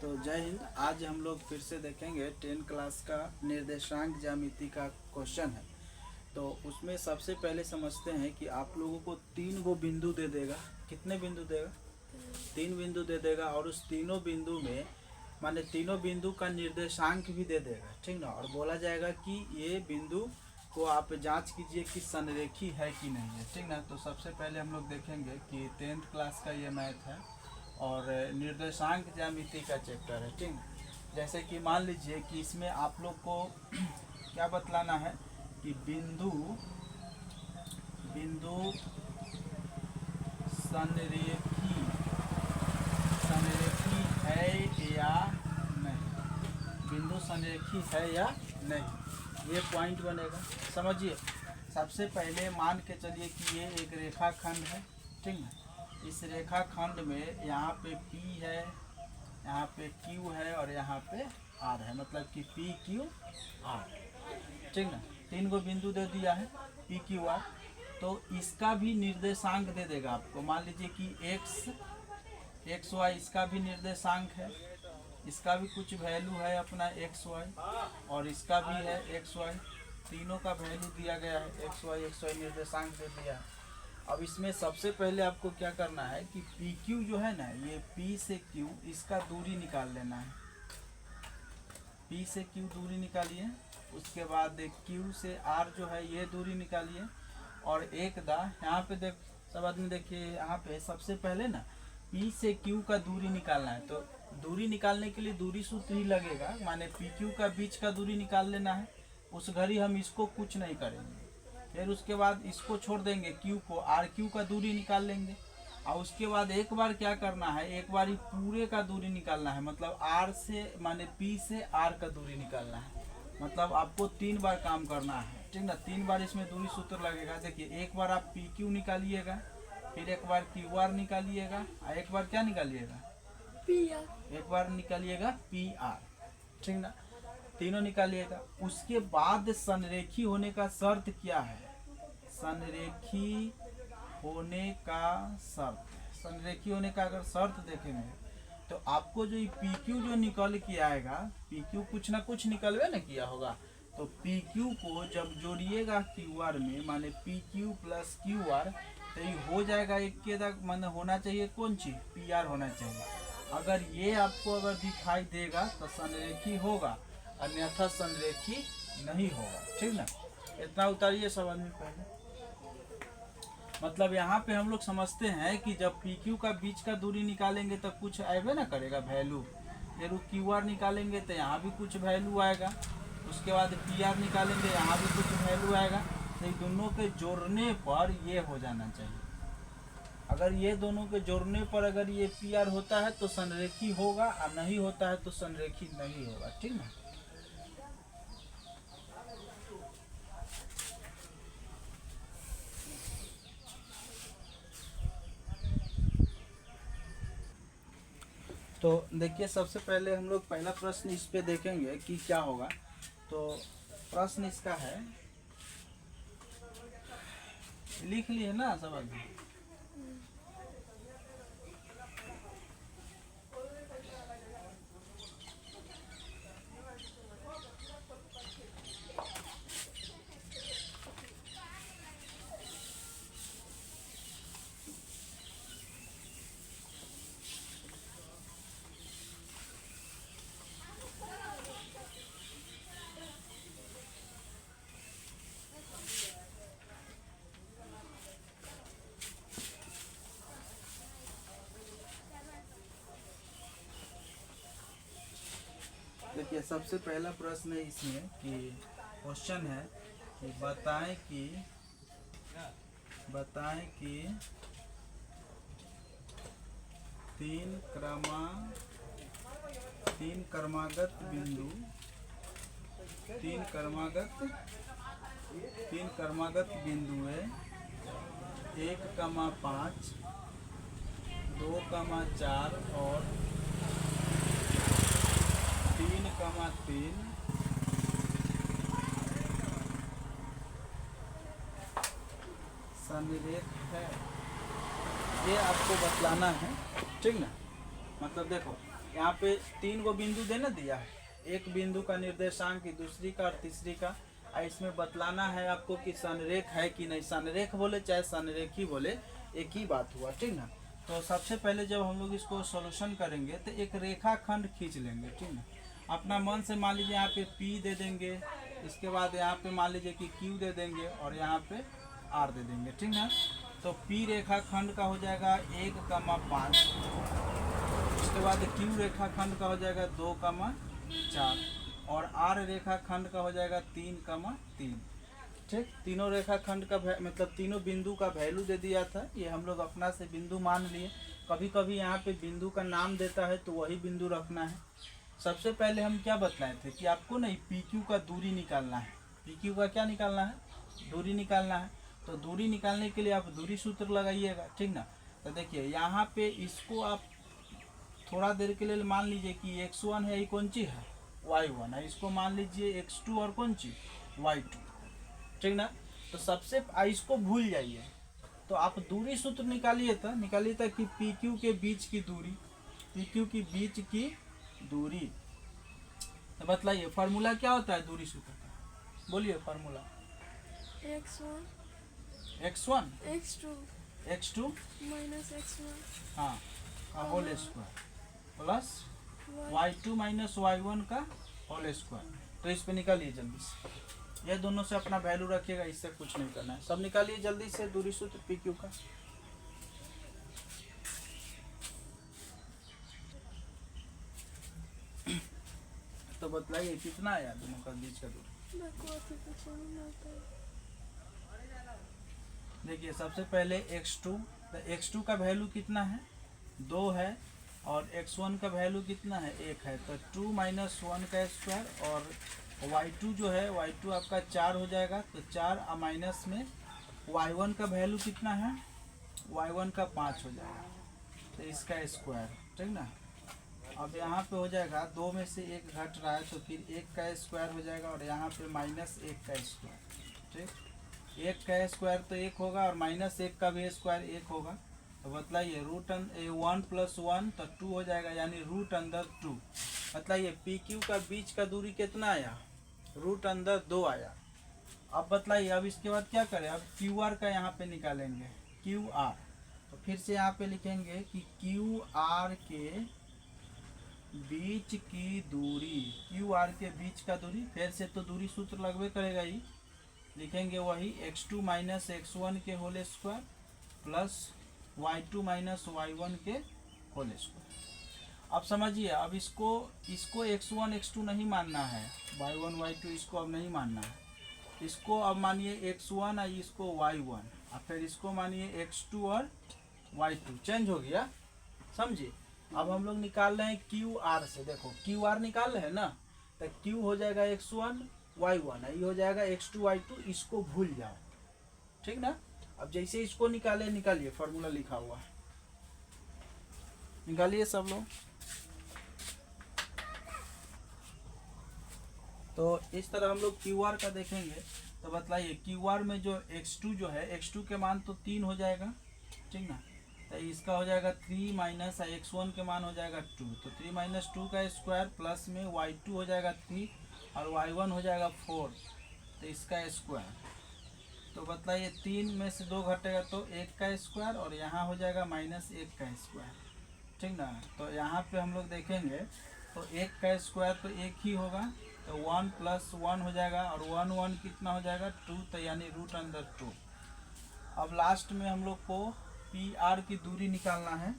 तो जय हिंद। आज हम लोग फिर से देखेंगे 10 क्लास का निर्देशांक ज्यामिति का क्वेश्चन है। तो उसमें सबसे पहले समझते हैं कि आप लोगों को 3 गो बिंदु दे देगा। कितने बिंदु देगा? 3 बिंदु दे देगा और उस तीनों बिंदु में माने तीनों बिंदु का निर्देशांक भी दे देगा, ठीक ना। और बोला जाएगा कि ये बिंदु को आप जांच कीजिए कि संरेखी है कि नहीं है, ठीक ना। तो सबसे पहले हम लोग देखेंगे कि 10th क्लास का ये मैथ है और निर्देशांक ज्यामिति का चैप्टर है, ठीक। जैसे कि मान लीजिए कि इसमें आप लोग को क्या बतलाना है कि बिंदु संरेखी है या नहीं, बिंदु संरेखी है या नहीं, ये पॉइंट बनेगा। समझिए, सबसे पहले मान के चलिए कि ये एक रेखाखंड है, ठीक है। इस रेखाखंड में यहाँ पे P है, यहाँ पे Q है और यहाँ पे R है, मतलब कि P Q R, ठीक ना। 3 गो बिंदु दे दिया है P Q R। तो इसका भी निर्देशांक दे देगा आपको। मान लीजिए कि x y इसका भी निर्देशांक है, इसका भी कुछ वैल्यू है अपना x y और इसका भी है x y, तीनों का वैल्यू दिया गया है x y निर्देशांक दे दिया है। अब इसमें सबसे पहले आपको क्या करना है कि PQ जो है ना, ये P से Q इसका दूरी निकाल लेना है। P से Q दूरी निकालिए, उसके बाद Q से R जो है ये दूरी निकालिए और यहाँ पे देख सब आदमी देखिए, यहाँ पे सबसे पहले ना P से Q का दूरी निकालना है। तो दूरी निकालने के लिए दूरी सूत्र ही लगेगा, माने PQ का बीच का दूरी निकाल लेना है। उस घड़ी हम इसको कुछ नहीं करेंगे, फिर उसके बाद इसको छोड़ देंगे Q को, RQ का दूरी निकाल लेंगे और उसके बाद एक बार क्या करना है, एक बार ही पूरे का दूरी निकालना है, मतलब R से माने P से R का दूरी निकालना है। मतलब आपको 3 बार काम करना है, ठीक ना। 3 बार इसमें दूरी सूत्र लगेगा। देखिए, एक बार आप PQ निकालिएगा, फिर एक बार QR निकालिएगा और एक बार क्या निकालिएगा, एक बार निकालिएगा PR, ठीक ना। तीनों निकालिएगा। उसके बाद संरेखी होने का शर्त क्या है? संरेखी होने का अगर शर्त देखेंगे तो आपको जो PQ जो निकल के आएगा, PQ कुछ ना कुछ निकलवे ना किया होगा, तो PQ को जब जोड़िएगा QR में, माने PQ प्लस QR, तो ये हो जाएगा एक के तक, माने होना चाहिए कौन चीज, PR होना चाहिए। अगर ये आपको अगर दिखाई देगा तो संरेखी होगा, अन्यथा संरेखी नहीं होगा, ठीक ना। इतना उतारिए सब आदमी पहले। मतलब यहाँ पे हम लोग समझते हैं कि जब PQ का बीच का दूरी निकालेंगे तो कुछ आएगा ना करेगा वैल्यू, फिर QR निकालेंगे तो यहाँ भी कुछ वैल्यू आएगा, उसके बाद PR निकालेंगे यहाँ भी कुछ वैल्यू आएगा। तो दोनों के जोड़ने पर ये हो जाना चाहिए। अगर ये दोनों के जोड़ने पर अगर ये PR होता है तो संरेखी होगा और नहीं होता है तो संरेखी नहीं होगा, ठीक ना। तो देखिए, सबसे पहले हम लोग पहला प्रश्न इस पे देखेंगे कि क्या होगा। तो प्रश्न इसका है, लिख लिए ना सब आदमी। देखिए, सबसे पहला प्रश्न है इसमें कि क्वेश्चन है कि बताएं कि तीन क्रमागत बिंदु 1,5, 2,4 और 3,3 संरेख है, ये आपको बतलाना है, ठीक ना। मतलब देखो, यहाँ पे 3 गो बिंदु देना दिया है, एक बिंदु का निर्देशांक की दूसरी का और तीसरी का। इसमें बतलाना है आपको कि संरेख है कि नहीं, संरेख बोले चाहे संरेखी बोले एक ही बात हुआ, ठीक ना। तो सबसे पहले जब हम लोग इसको सॉल्यूशन करेंगे तो एक रेखा खंड खींच लेंगे, ठीक ना। अपना मन से मान लीजिए यहाँ पे P दे देंगे, इसके बाद यहाँ पे मान लीजिए कि Q दे देंगे और यहाँ पे R दे देंगे, ठीक ना। तो P रेखा खंड का हो जाएगा 1,5, उसके बाद Q रेखा खंड का हो जाएगा 2,4 और R रेखा खंड का हो जाएगा 3,3, ठीक। तीनों रेखा खंड का मतलब तीनों बिंदु का वैल्यू दे दिया था, ये हम लोग अपना से बिंदु मान लिए। कभी कभी यहाँ पे बिंदु का नाम देता है तो वही बिंदु रखना है। सबसे पहले हम क्या बतलाए थे कि आपको नहीं PQ का दूरी निकालना है। PQ का क्या निकालना है? दूरी निकालना है। तो दूरी निकालने के लिए आप दूरी सूत्र लगाइएगा, ठीक ना। तो देखिए यहाँ पे इसको आप थोड़ा देर के लिए मान लीजिए कि x1 है, ये कौन सी है? y1 है। इसको मान लीजिए x2 और कौन सी? y2, ठीक ना। तो सबसे इसको भूल जाइए, तो आप दूरी सूत्र निकालिए था कि PQ के बीच की दूरी, PQ की बीच की दूरी। तो बतलाइए फार्मूला क्या होता है दूरी सूत्र का? बोलिए formula. x1 x2 minus x1 हाँ का whole square plus y2 minus y1 का होल स्क्वायर। तो इस पे निकालिए जल्दी से, ये दोनों से अपना वैल्यू रखिएगा, इससे कुछ नहीं करना है। सब निकालिए जल्दी से दूरी सूत्र PQ का। तो बतलाइए कितना आया दोनों का बीच का दूरी? देखिए सबसे पहले x2, तो x2 का वैल्यू कितना है? 2 है और x1 का वैल्यू कितना है? 1 है। तो 2 माइनस 1 का स्क्वायर और y2 जो है y2 आपका 4 हो जाएगा। तो 4 माइनस में y1 का वैल्यू कितना है? y1 का 5 हो जाएगा, तो इसका स्क्वायर, ठीक ना। अब यहाँ पे हो जाएगा 2 में से 1 घट रहा है तो फिर 1 का स्क्वायर हो जाएगा और यहाँ पे माइनस 1 का स्क्वायर, ठीक। 1 का स्क्वायर तो 1 होगा और माइनस 1 का भी स्क्वायर 1 होगा। तो बतलाइए 1 प्लस 1 तो 2 हो जाएगा, यानी √2। बतलाइए PQ का बीच का दूरी कितना आया? √2 आया। अब बतलाइए अब इसके बाद क्या करें? अब QR का यहाँ पे निकालेंगे, QR। तो फिर से यहाँ पे लिखेंगे कि QR के बीच की दूरी, QR के बीच का दूरी, फिर से तो दूरी सूत्र लगभग करेगा ही, लिखेंगे वही x2 माइनस x1 के whole square plus y2 minus y1 के होल स्क्वायर। अब समझिए, अब इसको x1 x2 नहीं मानना है, y1 y2 इसको अब नहीं मानना है। इसको अब मानिए x1 और इसको y1 और फिर इसको मानिए x2 और y2, चेंज हो गया, समझिए। अब हम लोग निकाल रहे हैं QR से, देखो QR निकाल रहे हैं ना, तो Q हो जाएगा x1 y1, ये हो जाएगा x2 y2, इसको भूल जाओ, ठीक ना। अब जैसे इसको निकालिए, फार्मूला लिखा हुआ है, निकालिए सब लोग। तो इस तरह हम लोग QR का देखेंगे। तो बतलाइए QR में जो x2 जो है, x2 के मान तो 3 हो जाएगा, ठीक ना। तो इसका हो जाएगा 3 माइनस x1 के मान हो जाएगा 2, तो 3 माइनस 2 का स्क्वायर प्लस में y2 हो जाएगा 3 और y1 हो जाएगा 4, तो इसका स्क्वायर। तो बतलाइए 3 में से 2 घटेगा तो 1 का स्क्वायर और यहाँ हो जाएगा माइनस 1 का स्क्वायर, ठीक ना। तो यहाँ पे हम लोग देखेंगे तो 1 का स्क्वायर तो 1 ही होगा, तो 1 प्लस 1 हो जाएगा और 1 1 कितना हो जाएगा? 2, तो यानी √2। अब लास्ट में हम लोग को PR की दूरी निकालना है,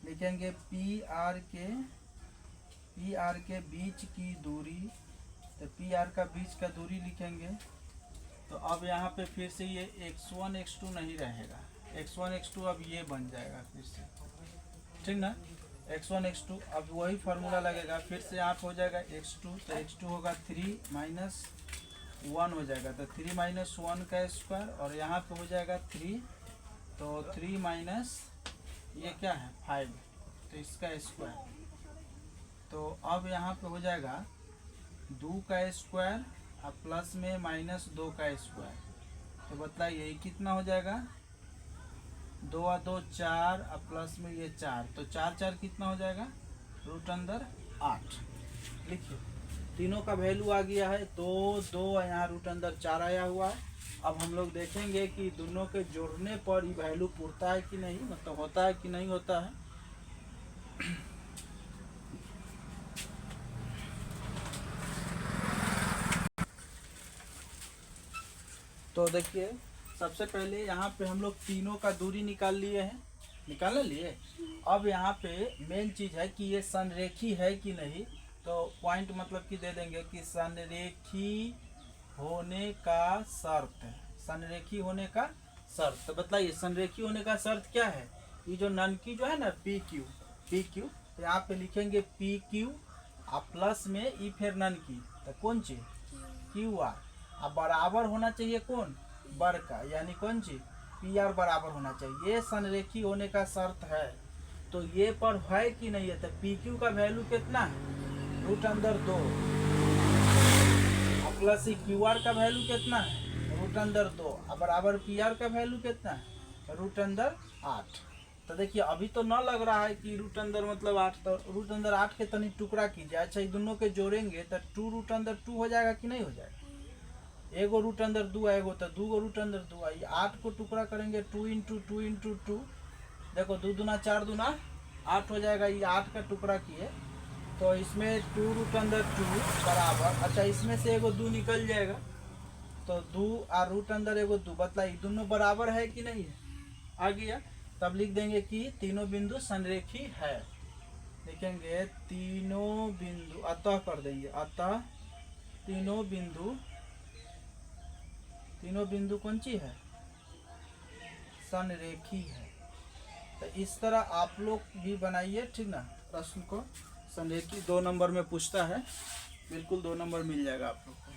लिखेंगे PR के बीच की दूरी। तो PR का बीच का दूरी लिखेंगे। तो अब यहाँ पे फिर से ये x1 x2 नहीं रहेगा, x1 x2 अब ये बन जाएगा फिर से, ठीक ना। x1 x2 अब वही फार्मूला लगेगा, फिर से यहाँ पे हो जाएगा x2, तो x2 होगा 3 माइनस 1 हो जाएगा, तो 3 माइनस 1 का स्क्वायर और यहाँ पे हो जाएगा 3, तो 3 माइनस ये क्या है 5, तो इसका स्क्वायर। तो अब यहाँ पे हो जाएगा 2 का स्क्वायर और प्लस में माइनस 2 का स्क्वायर। तो बताइए कितना हो जाएगा? 2 और 2 4 और प्लस में ये 4, तो 4 4 कितना हो जाएगा? √8 लिखिए। तीनों का वैल्यू आ गया है 2 2, यहाँ √4 आया हुआ है। अब हम लोग देखेंगे कि दोनों के जोड़ने पर ये वैल्यू पूरता है कि नहीं, मतलब होता है कि नहीं होता है। तो देखिए सबसे पहले यहाँ पे हम लोग तीनों का दूरी निकाल लिए हैं, निकाल लिए। अब यहाँ पे मेन चीज़ है कि ये संरेखी है कि नहीं, तो पॉइंट मतलब कि दे देंगे कि संरेखी होने का शर्त है, संरेखी होने का शर्त। तो बताइए संरेखी होने का शर्त क्या है। ये जो नन की जो है ना पी क्यू, तो यहाँ पे लिखेंगे पी क्यू और प्लस में ई फिर नन की, तो कौन चीज क्यू आर। अब बराबर होना चाहिए कौन, बर का, यानी कौन चीज पी आर बराबर होना चाहिए। ये संरेखी होने का शर्त है। तो ये पर है कि नहीं है, तो पी क्यू का वैल्यू कितना है √2 प्लस क्यू आर का वैल्यू कितना है √2 और बराबर पी आर का वैल्यू कितना है √8। तो देखिए अभी तो न लग रहा है कि √8 मतलब 8, तो √8 के तनी टुकड़ा कीजिए। अच्छा ये दोनों के जोड़ेंगे तो 2√2 हो जाएगा कि नहीं हो जाएगा। एगो √2 एगो तो 2 गो √2 आई। 8 को टुकड़ा करेंगे 2 × 2 × 2, देखो 2 दूना 4 दूना 8 हो जाएगा। ये 8 का टुकड़ा किए तो इसमें 2√2 बराबर, अच्छा इसमें से एगो 2 निकल जाएगा तो 2 और √2 एगो 2, बतलाइए दोनों बराबर है कि नहीं है, आ गया। तब लिख देंगे कि तीनों बिंदु संरेखी है। लिखेंगे तीनों बिंदु, अतः कर देंगे, अतः तीनों बिंदु कौन सी है, संरेखी है। तो इस तरह आप लोग भी बनाइए, ठीक ना। प्रश्न को संरेखी 2 नंबर में पूछता है, बिल्कुल 2 नंबर मिल जाएगा आप लोग को।